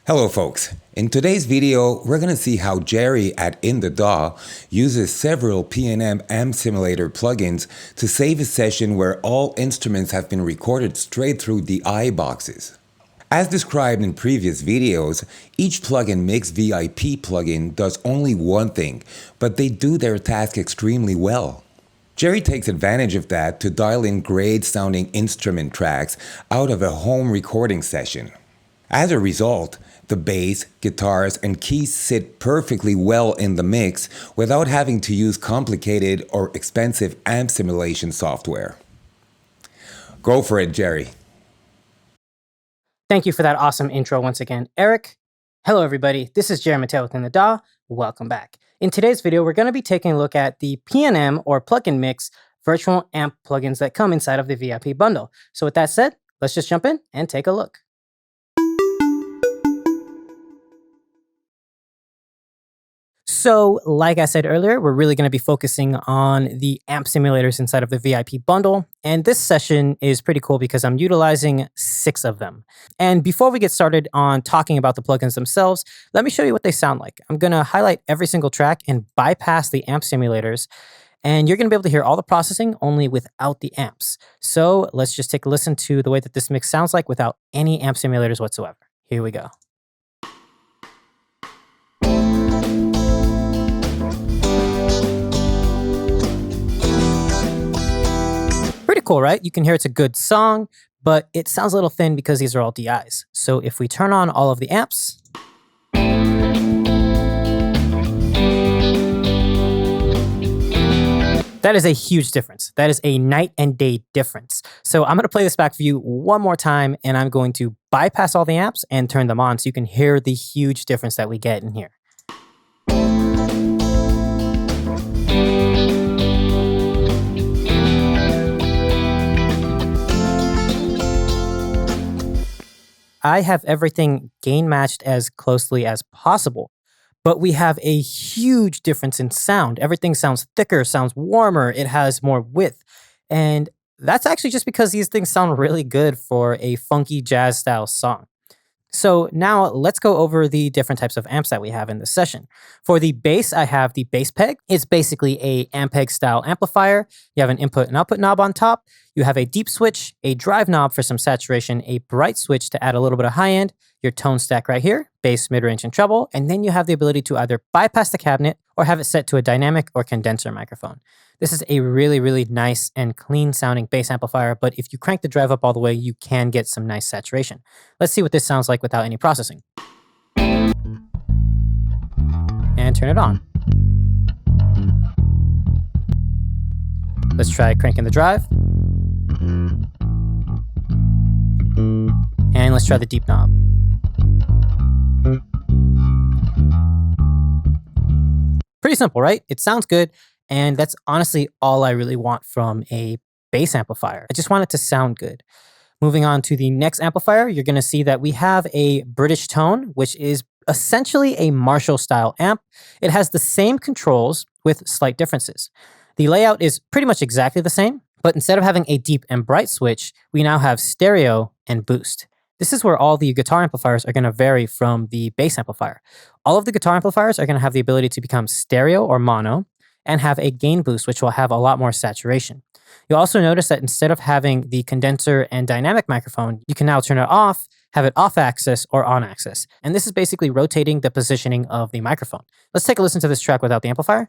Hello folks, in today's video we're going to see how Jerry at In the Daw uses several P&M Amp Simulator plugins to save a session where all instruments have been recorded straight through the I boxes. As described in previous videos, each plugin Mix V.I.P plugin does only one thing, but they do their task extremely well. Jerry takes advantage of that to dial in great sounding instrument tracks out of a home recording session. As a result, the bass, guitars, and keys sit perfectly well in the mix without having to use complicated or expensive amp simulation software. Go for it, Jerry. Thank you for that awesome intro once again, Eric. Hello, everybody. This is Jerry Mateo with In the Daw. Welcome back. In today's video, we're going to be taking a look at the P&M or plugin mix virtual amp plugins that come inside of the V.I.P bundle. So with that said, let's just jump in and take a look. So, like I said earlier, we're really going to be focusing on the amp simulators inside of the V.I.P bundle. And this session is pretty cool because I'm utilizing 6 of them. And before we get started on talking about the plugins themselves, let me show you what they sound like. I'm going to highlight every single track and bypass the amp simulators. And you're going to be able to hear all the processing only without the amps. So let's just take a listen to the way that this mix sounds like without any amp simulators whatsoever. Here we go. Pretty cool, right? You can hear it's a good song, but it sounds a little thin because these are all DIs. So if we turn on all of the amps, that is a huge difference. That is a night and day difference. So I'm going to play this back for you one more time, and I'm going to bypass all the amps and turn them on so you can hear the huge difference that we get in here. I have everything gain matched as closely as possible, but we have a huge difference in sound. Everything sounds thicker, sounds warmer, it has more width. And that's actually just because these things sound really good for a funky jazz style song. So now let's go over the different types of amps that we have in this session. For the bass, I have the bass peg. It's basically a Ampeg style amplifier. You have an input and output knob on top. You have a deep switch, a drive knob for some saturation, a bright switch to add a little bit of high end, your tone stack right here, bass, mid-range, and treble, and then you have the ability to either bypass the cabinet or have it set to a dynamic or condenser microphone. This is a really, really nice and clean sounding bass amplifier, but if you crank the drive up all the way, you can get some nice saturation. Let's see what this sounds like without any processing. And turn it on. Let's try cranking the drive. And let's try the deep knob. Pretty simple, right? It sounds good. And that's honestly all I really want from a bass amplifier. I just want it to sound good. Moving on to the next amplifier, you're going to see that we have a British Tone, which is essentially a Marshall style amp. It has the same controls with slight differences. The layout is pretty much exactly the same, but instead of having a deep and bright switch, we now have stereo and boost. This is where all the guitar amplifiers are going to vary from the bass amplifier. All of the guitar amplifiers are going to have the ability to become stereo or mono and have a gain boost, which will have a lot more saturation. You'll also notice that instead of having the condenser and dynamic microphone, you can now turn it off, have it off axis or on axis. And this is basically rotating the positioning of the microphone. Let's take a listen to this track without the amplifier.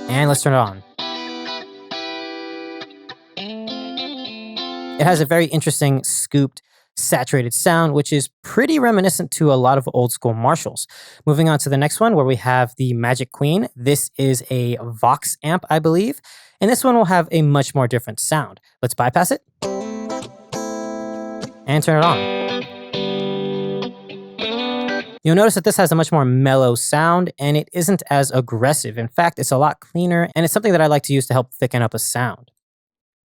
And let's turn it on. It has a very interesting scooped, saturated sound, which is pretty reminiscent to a lot of old school Marshalls. Moving on to the next one where we have the Magic Queen. This is a Vox amp, I believe, and this one will have a much more different sound. Let's bypass it and turn it on. You'll notice that this has a much more mellow sound and it isn't as aggressive. In fact, it's a lot cleaner and it's something that I like to use to help thicken up a sound.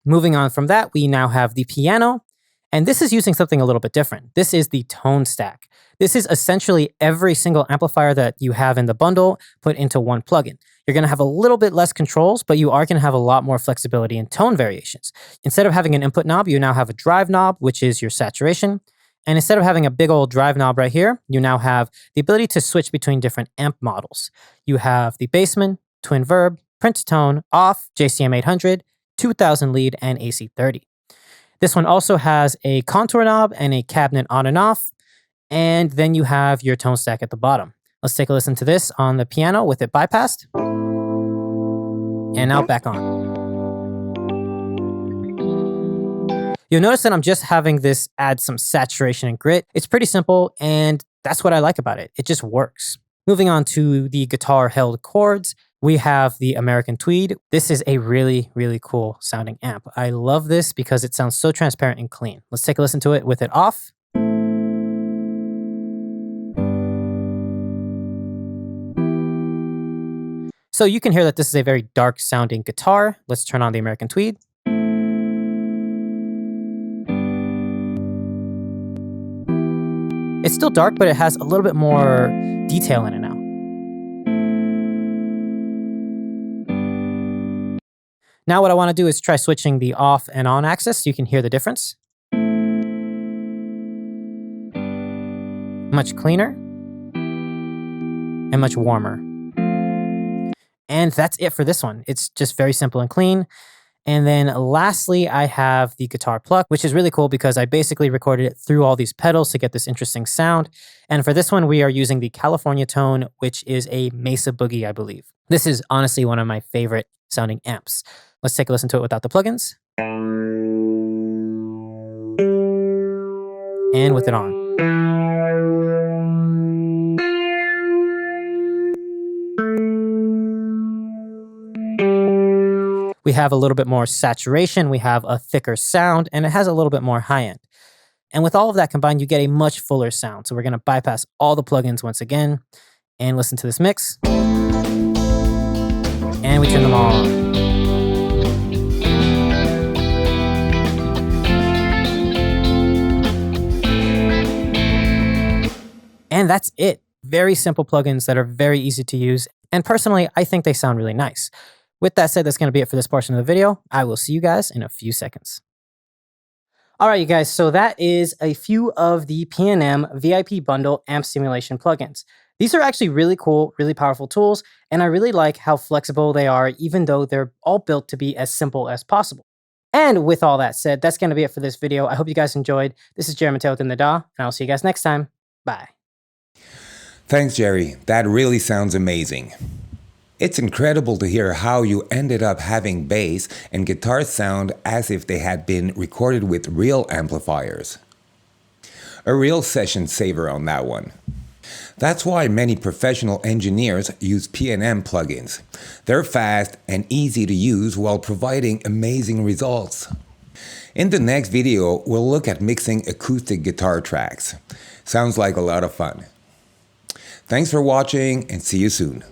Moving on from that, we now have the piano. And this is using something a little bit different. This is the tone stack. This is essentially every single amplifier that you have in the bundle put into one plugin. You're going to have a little bit less controls, but you are going to have a lot more flexibility in tone variations. Instead of having an input knob, you now have a drive knob, which is your saturation. And instead of having a big old drive knob right here, you now have the ability to switch between different amp models. You have the Bassman, Twin Verb, Print Tone, Off, JCM 800, 2000 lead, and AC 30. This one also has a contour knob and a cabinet on and off. And then you have your tone stack at the bottom. Let's take a listen to this on the piano with it bypassed. And now back on. You'll notice that I'm just having this add some saturation and grit. It's pretty simple, and that's what I like about it. It just works. Moving on to the guitar held chords, we have the American Tweed. This is a really, really cool sounding amp. I love this because it sounds so transparent and clean. Let's take a listen to it with it off. So you can hear that this is a very dark sounding guitar. Let's turn on the American Tweed. It's still dark, but it has a little bit more detail in it now. Now what I want to do is try switching the off and on axis so you can hear the difference. Much cleaner and much warmer. And that's it for this one. It's just very simple and clean. And then lastly, I have the guitar Pluck, which is really cool because I basically recorded it through all these pedals to get this interesting sound. And for this one, we are using the California tone, which is a Mesa Boogie, I believe. This is honestly one of my favorite sounding amps. Let's take a listen to it without the plugins. And with it on. We have a little bit more saturation, we have a thicker sound, and it has a little bit more high end. And with all of that combined, you get a much fuller sound. So we're gonna bypass all the plugins once again and listen to this mix. And we turn them all on. And that's it. Very simple plugins that are very easy to use. And personally, I think they sound really nice. With that said, that's going to be it for this portion of the video. I will see you guys in a few seconds. All right, you guys, so that is a few of the P&M V.I.P bundle amp simulation plugins. These are actually really cool, really powerful tools, and I really like how flexible they are, even though they're all built to be as simple as possible. And with all that said, that's going to be it for this video. I hope you guys enjoyed. This is Jeremy with In the Daw, and I'll see you guys next time. Bye. Thanks, Jerry. That really sounds amazing. It's incredible to hear how you ended up having bass and guitar sound as if they had been recorded with real amplifiers. A real session saver on that one. That's why many professional engineers use P&M plugins. They're fast and easy to use while providing amazing results. In the next video, we'll look at mixing acoustic guitar tracks. Sounds like a lot of fun. Thanks for watching and see you soon.